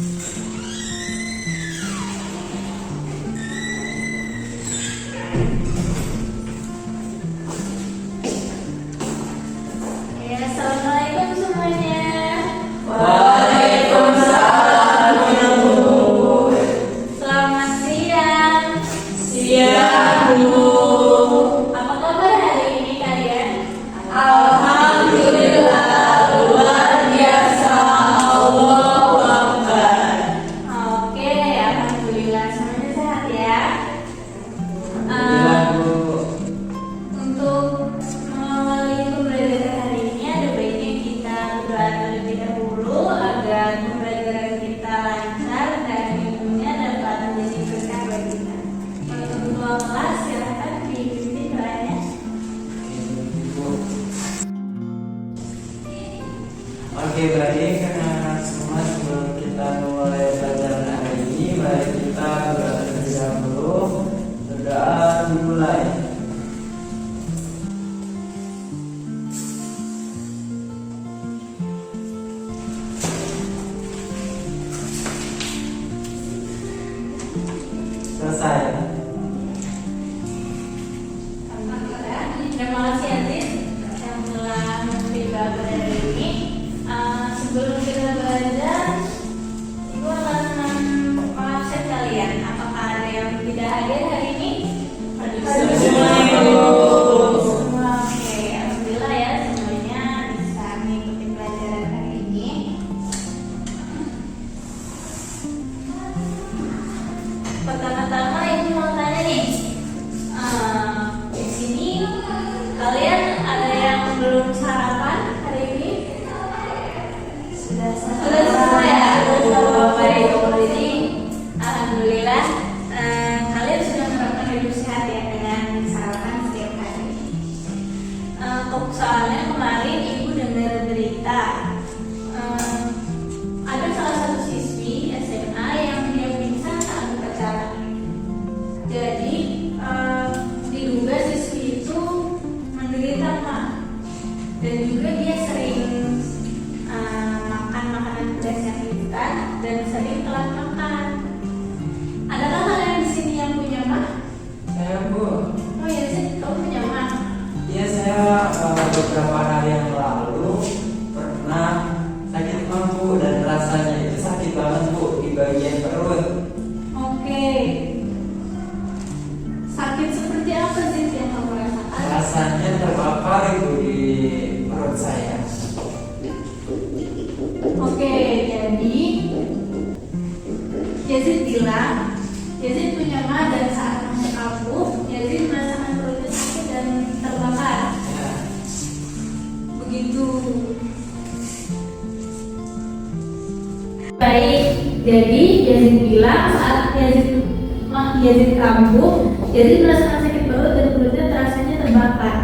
Ya, assalamualaikum semuanya. Waalaikumsalam. Selamat siang. Siang, Bu. Apa kabar hari ini kalian? Alhamdulillah, luar biasa. Allahu Akbar. Oke, alhamdulillah semuanya sehat ya. Alhamdulillah, Bu. Untuk mengawali pembelajaran hari ini ada baiknya kita berdoa terlebih dahulu agar pembelajaran kita lancar dan ilmunya dapat menjadi berkah bagi kita. Untuk ketua kelas silakan diikuti doanya. Oke, baik, karena semua sebelum kita mulai pelajaran hari ini, mari kita berdoa terlebih dahulu. Berdoa dimulai. Selesai. Terima kasih Aziz yang telah memberi pada hari ini. Sebelum kita belajar, Ibu akan mengabsen kalian. Apakah ada yang tidak hadir hari ini? Semua oke. Alhamdulillah ya semuanya bisa mengikuti pelajaran hari ini. Pertama-tama Ibu mau tanya nih. Di sini kalian ada yang belum sarapan hari ini? Sudah semua ya. Baik. Jadi alhamdulillah kalian sudah menerapkan hidup sehat ya dengan sarapan setiap hari. Soalnya kemarin Ibu dengar berita ada salah satu siswi SMA yang dia pingsan saat upacara. Jadi diduga siswi itu menderita mah, dan juga dia sering makan makanan pedas yang instan dan sering telat makan. Adakah kalian di sini yang punya mah? Saya, Bu. Oh iya sih, kamu punya mah. Ya, saya beberapa hari yang lalu pernah sakit mampu dan rasanya itu sakit banget, Bu, di bagian perut. Oke. Sakit seperti apa sih yang kamu rasakan? Rasanya terbakar itu di perut saya. Oke, jadi Yazid bilang Yazid punya mah dan saat masuk kampus Yazid merasakan perutnya sakit dan terbakar. Ya. Begitu. Baik, jadi Yazid bilang saat Yazid kambuh, Yazid merasakan sakit perut dan perutnya terasanya terbakar.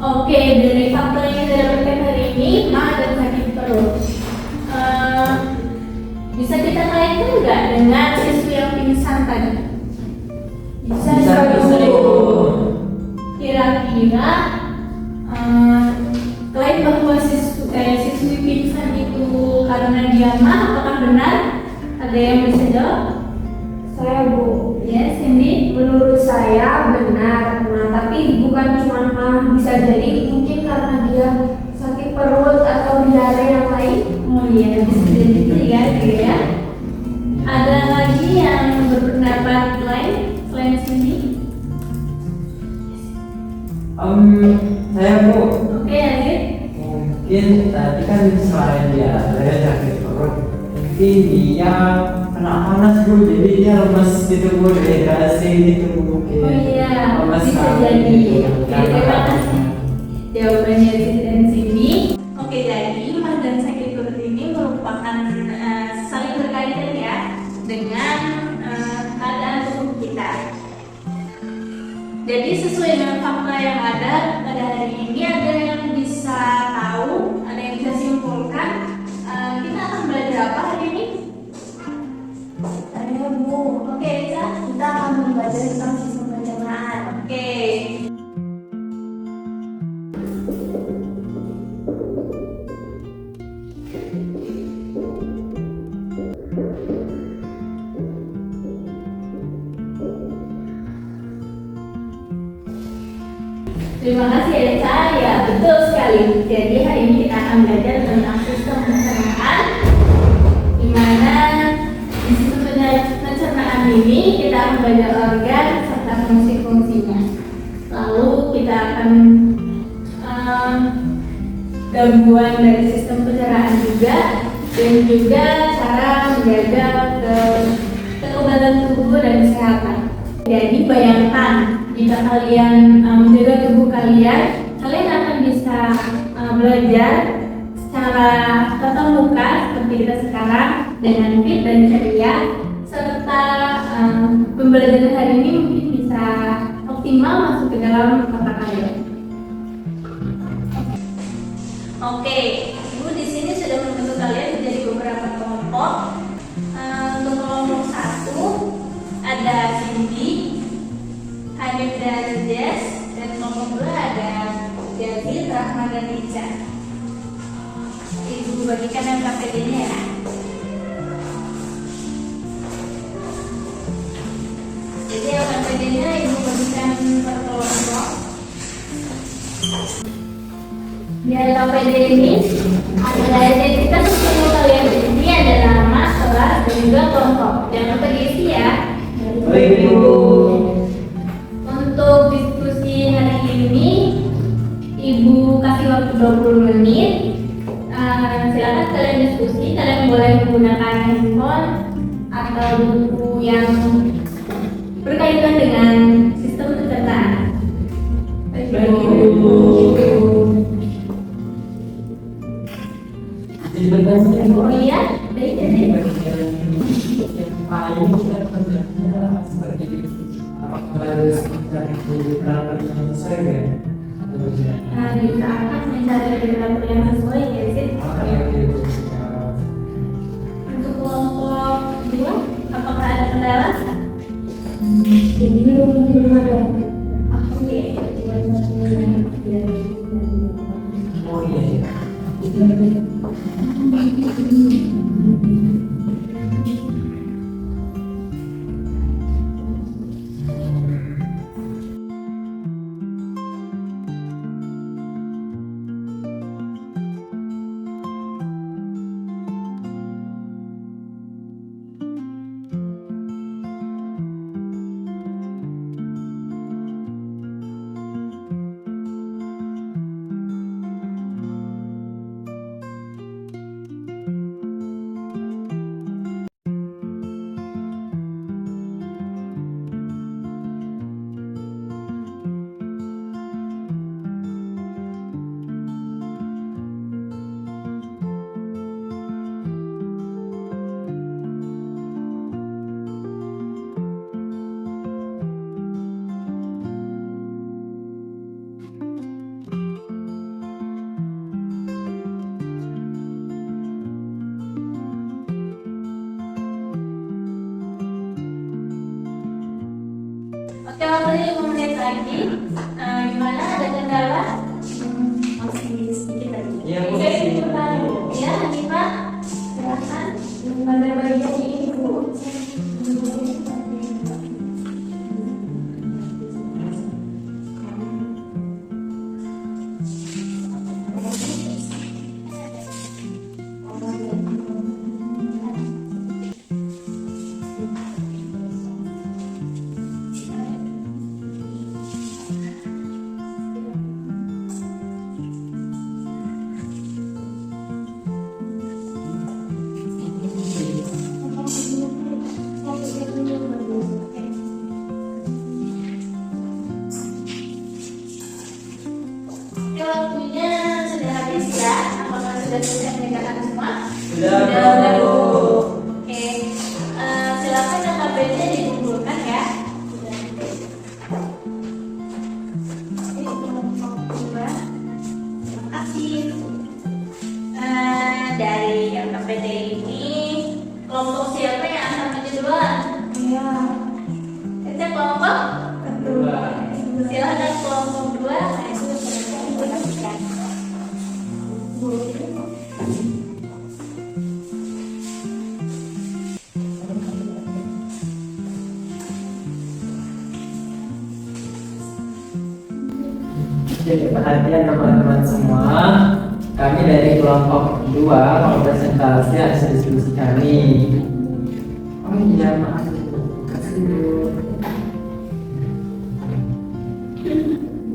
Oke, dari faktor yang kita dapatkan hari ini, mah dan sakit perut. Bisa kita kaitkan nggak dengan siswi yang pingsan tadi? Bisa, Bu. Kira-kira klaim bahwa siswi pingsan itu karena dia mah, apakah benar? Ada yang bisa jawab? Saya, Bu. Ya, Cindy. Menurut saya benar. Nah, tapi bukan cuma mah, bisa jadi mungkin karena dia sakit perut atau diare yang lain. Oh iya, bisa jadi gitu ya. Ada lagi yang berpendapat lain selain Cindy? Saya, Bu. Oke, Yazid. Mungkin tadi kan selain dia saya sakit perut, mungkin dia kena panas, Bu, jadi dia lemas gitu, Bu, dehidrasi gitu mungkin. Oh iya, Lemas bisa kaki jadi. gitu. Oke, terima kasih jawabannya Yazid dan Cindy. Oke, jadi mah dan sakit perut ini merupakan saling berkaitan ya dengan keadaan tubuh kita. Jadi sesuai dengan fakta yang ada pada hari ini, ada yang bisa tahu, ada yang bisa simpulkan. Kita akan belajar apa hari ini? Saya, Bu. Oke, Risa. Kita akan membaca tentang sistem pencernaan. Oke. Terima kasih Elsa, ya betul sekali. Jadi hari ini kita akan belajar tentang sistem pencernaan, di mana di sistem pencernaan ini kita akan belajar organ serta fungsi-fungsinya. Lalu kita akan gangguan dari sistem pencernaan juga, dan juga cara menjaga kekebalan tubuh dan kesehatan. Jadi bayangkan jika kalian menjaga tubuh kalian akan bisa belajar secara tatap muka seperti kita sekarang dengan fit dan ceria, serta pembelajaran hari ini mungkin bisa optimal masuk ke dalam otak kalian. Oke, Ibu di sini sudah membentuk kalian menjadi beberapa kelompok. Untuk kelompok 1 ada Cindy, Hanif dan Jess, dan kelompok 2 ada Jadi, Rahma dan Ica. Ibu bagikan LKPD-nya ya. Jadi LKPD-nya Ibu bagikan per kelompok. Di LKPD ini ada identitas sepuluh kalian. Ini ada nama, kelas, dan juga kelompok. Jangan terisi ya. Baik, Ibu. Untuk diskusi hari ini, Ibu kasih waktu 20 menit. Silakan kalian diskusi. Kalian boleh menggunakan handphone atau buku yang berkaitan dengan sistem pencernaan. Baik, Ibu. Oh iya, baik jadi. Nah, diusahakan mencari literatur yang sesuai ya, Sid. Untuk kelompok 2, apakah ada kendala? Jadi belum ada. Oke. Oh iya. Oke, waktunya 5 menit lagi. Gimana? Ada kendala? Masih sedikit lagi. Iya, Bu. Oke, ya, Hanifah, silakan. Pada bagian ini, Bu. Waktunya sudah habis ya. Apakah sudah selesai mengerjakan semua? Sudah, Bu. Oke, silakan LKPD-nya dikumpulkan ya. Ini kelompok 2. Terima kasih. Dari LKPD ini, kelompok siapa yang akan maju duluan? Ya. Kita kelompok Dua. silakan kelompok 2. Jadi perhatian teman-teman semua, kami dari kelompok 2 mau presentasi hasil diskusi kami. Oh iya, maaf. Kasih dulu.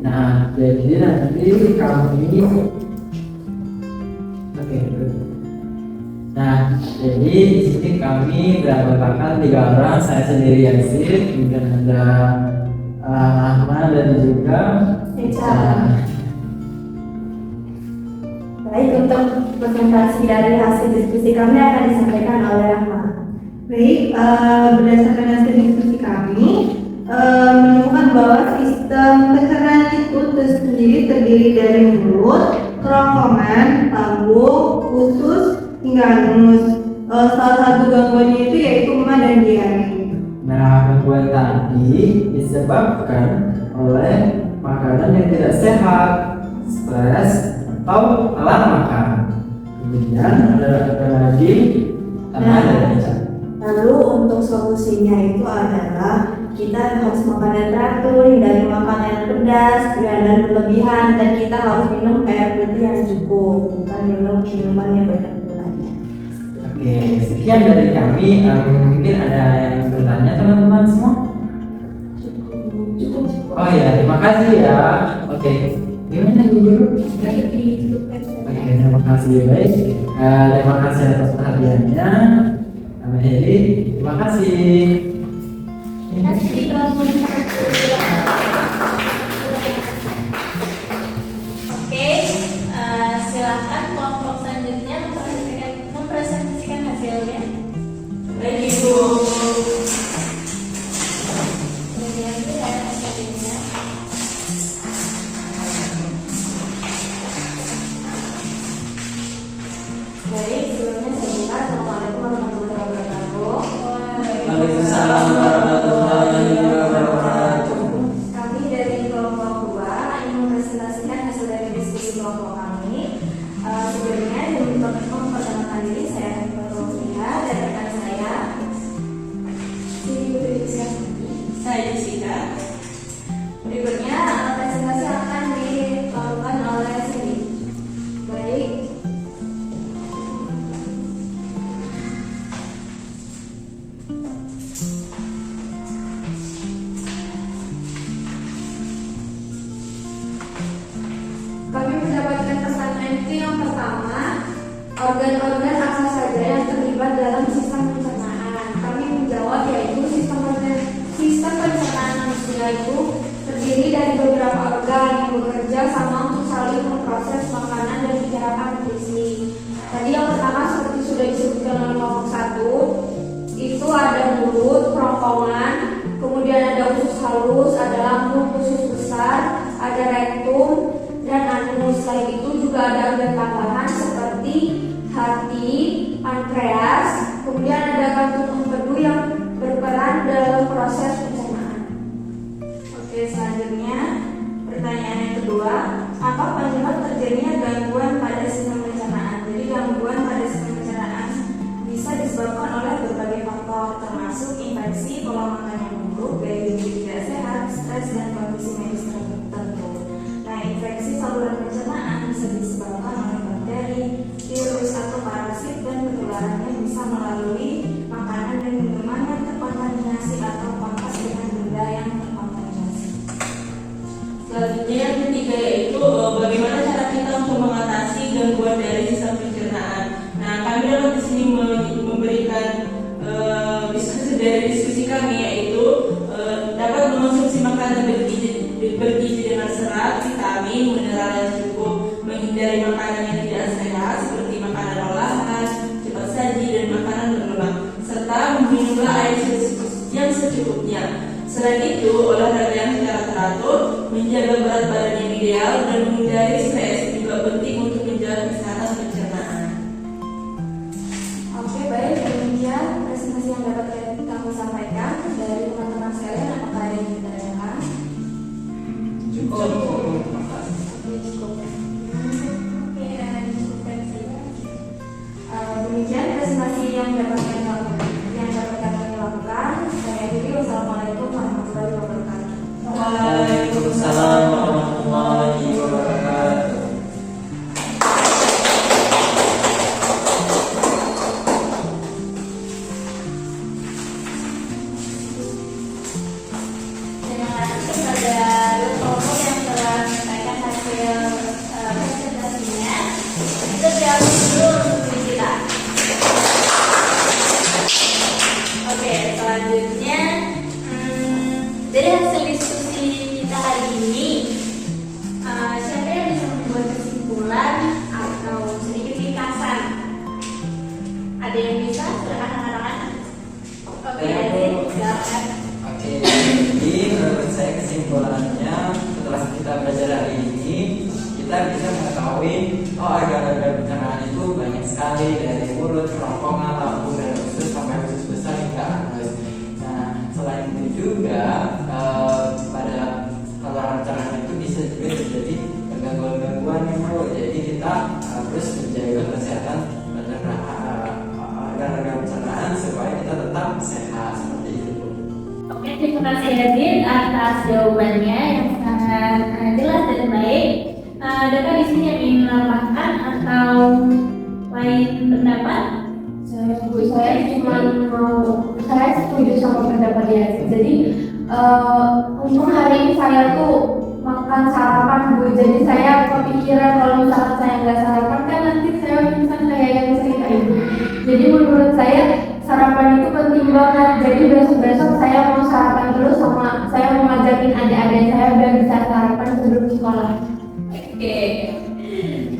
Nah, jadi nanti kami Nah, jadi di sini kami beranggotakan 3 orang, saya sendiri Yasir, kemudian ada Ahmad dan juga Baik, untuk presentasi dari hasil diskusi kami akan disampaikan oleh Rahma. Baik, berdasarkan hasil diskusi kami menemukan bahwa sistem pencernaan itu sendiri terdiri dari mulut, kerongkongan, lambung, usus, hingga anus. Salah satu gangguannya itu yaitu emah dan diare. Nah, gangguan tadi disebabkan oleh makanan yang tidak sehat, stres, atau alat makan. Kemudian ada lagi Lalu untuk solusinya itu adalah kita harus makan yang teratur, hindari makanan yang pedas, dan berlebihan, dan kita harus minum air putih yang cukup, bukan minum minuman yang banyak gulanya. Oke, sekian dari kami. Mungkin ada yang bertanya teman-teman semua? Cukup. Oh ya, terima kasih ya. Oke, gimana dulu? Oke, terima kasih baik. Terima kasih atas perhatiannya. Nama Heri, terima kasih. Oke, silakan kelompok selanjutnya mempresentasikan hasilnya. Baik Ibu. Kemudian kita hasilnya. Baik, sebelumnya saya buka. Assalamualaikum warahmatullahi wabarakatuh. Waalaikumsalam warahmatullahi wabarakatuh. Kami dari kelompok 2 ingin mempresentasikan hasil dari diskusi kelompok kami. Sebelumnya demi memperkenalkan diri, saya Rofiha dan rekan saya. Saya Jessica. Berikutnya presentasi akan dilakukan oleh Cindy. Baik. Kami mendapatkan pertanyaan itu yang pertama, organ-organ apa saja yang terlibat dalam sistem pencernaan? Kami menjawab yaitu sistem pencernaan manusia itu terdiri dari beberapa organ yang bekerja sama untuk saling memproses makanan dan menyerap nutrisi. Tadi yang pertama seperti sudah disebutkan oleh kelompok 1, itu ada mulut, kerongkongan, kemudian ada usus halus, ada lambung, usus besar, ada rektum, dan anus. Selain itu juga ada organ tambahan seperti hati, pankreas, kemudian ada kantung empedu yang berperan dalam proses pencernaan. Oke, selanjutnya pertanyaan yang kedua, apa penyebab terjadinya gangguan pada sistem pencernaan? Jadi gangguan pada sistem pencernaan bisa disebabkan oleh berbagai faktor, termasuk infeksi, pola makan yang buruk, gaya hidup tidak sehat, stres, dan kondisi medis tertentu. Nah, infeksi saluran pencernaan bisa disebabkan oleh bakteri, virus, atau parasit, dan penularannya bisa melalui makanan dan minuman yang terkontaminasi atau kontak dengan benda yang terkontaminasi. Selanjutnya yang ketiga yaitu bagaimana cara kita untuk mengatasi gangguan dari sistem pencernaan. Nah, kami dapat di sini memberikan diskusi dari diskusi kami yaitu dapat mengonsumsi makanan bergizi dengan serat, vitamin, mineral yang cukup, menghindari makanan yang tidak sehat seperti makanan olahan, cepat saji, dan makanan berlemak, serta meminumlah air yang secukupnya. Selain itu, olahraga yang secara teratur, menjaga berat badan yang ideal, dan menghindari stres juga penting untuk menjaga kesehatan pencernaan. Oke, baik, demikian presentasi yang dapat kami sampaikan dari teman-teman sekalian. Apakah ada yang ditanyakan? Cukup. Demikian presentasi yang dapat kami lakukan. Saya akhiri. Wassalamualaikum warahmatullahi wabarakatuh. Waalaikumsalam warahmatullahi wabarakatuh. Oke, selanjutnya dari hasil diskusi kita hari ini, siapa yang bisa membuat kesimpulan atau sedikit ringkasan? Ada yang bisa? Silakan anak-anak. Oke, silakan. Oke, jadi menurut saya kesimpulannya setelah kita belajar hari ini, kita bisa mengetahui organ-organ pencernaan itu banyak sekali, dari mulut, kerongkongan, lambung, dan usus sampai usus besar hingga anus. Nah, selain itu juga pada saluran pencernaan itu bisa juga terjadi gangguan-gangguan yang jadi kita harus menjaga kesehatan organ-organ pencernaan supaya kita tetap sehat seperti itu. Oke, terima kasih Edith atas jawabannya yang sangat jelas dan baik. Adakah di sini yang ingin menambahkan atau lain pendapat? Saya cuma saya setuju sama pendapat dia. Jadi untuk hari ini saya tuh makan sarapan Bu. Jadi saya kepikiran kalau misalkan saya nggak sarapan kan nanti saya pingsan kayak yang cerita Ibu. Jadi menurut saya sarapan itu penting banget. Jadi besok-besok saya mau sarapan terus, sama saya mau ngajakin adik-adik saya biar bisa sarapan sebelum sekolah. Oke,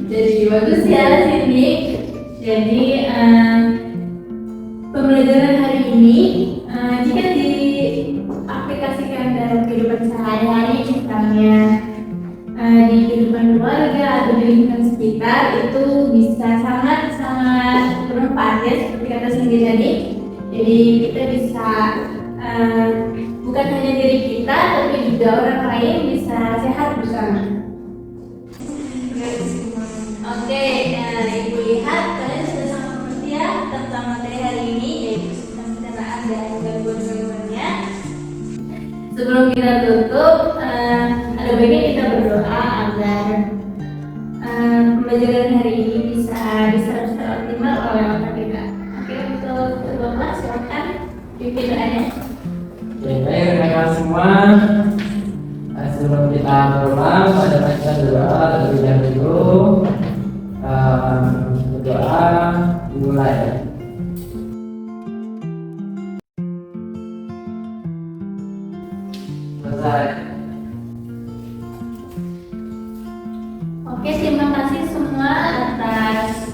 jadi bagus ya Cindy. Jadi pembelajaran hari ini jika diaplikasikan dalam kehidupan sehari-hari, misalnya di kehidupan keluarga atau di lingkungan sekitar, itu bisa sangat bermanfaat ya, seperti kata Cindy tadi. Jadi kita bisa bukan hanya diri kita, tapi juga orang lain bisa sehat bersama. Oke, Ibu lihat kalian sudah sangat mengerti ya tentang materi hari ini, yaitu sistem pencernaan dan gangguan-gangguannya. Sebelum kita tutup, ada baiknya kita berdoa agar pembelajaran hari ini bisa diserap secara optimal oleh otak kita. Oke, untuk kedua silakan pimpin doanya. Oke, baik rekan semua. Sebelum kita berulang, pada baca doa terlebih dahulu. Berdoa mulai. Selesai. Oke, terima kasih semua atas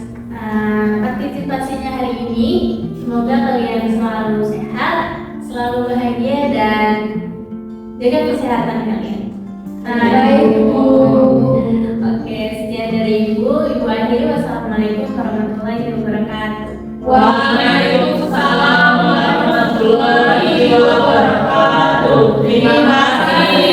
partisipasinya hari ini. Semoga kalian selalu sehat, selalu bahagia, dan jaga kesehatan kalian. Baik, Bu. Oke, sekian dari Ibu. Ibu akhiri, wassalamualaikum warahmatullahi wabarakatuh. Waalaikumsalam warahmatullahi wabarakatuh. Terima kasih.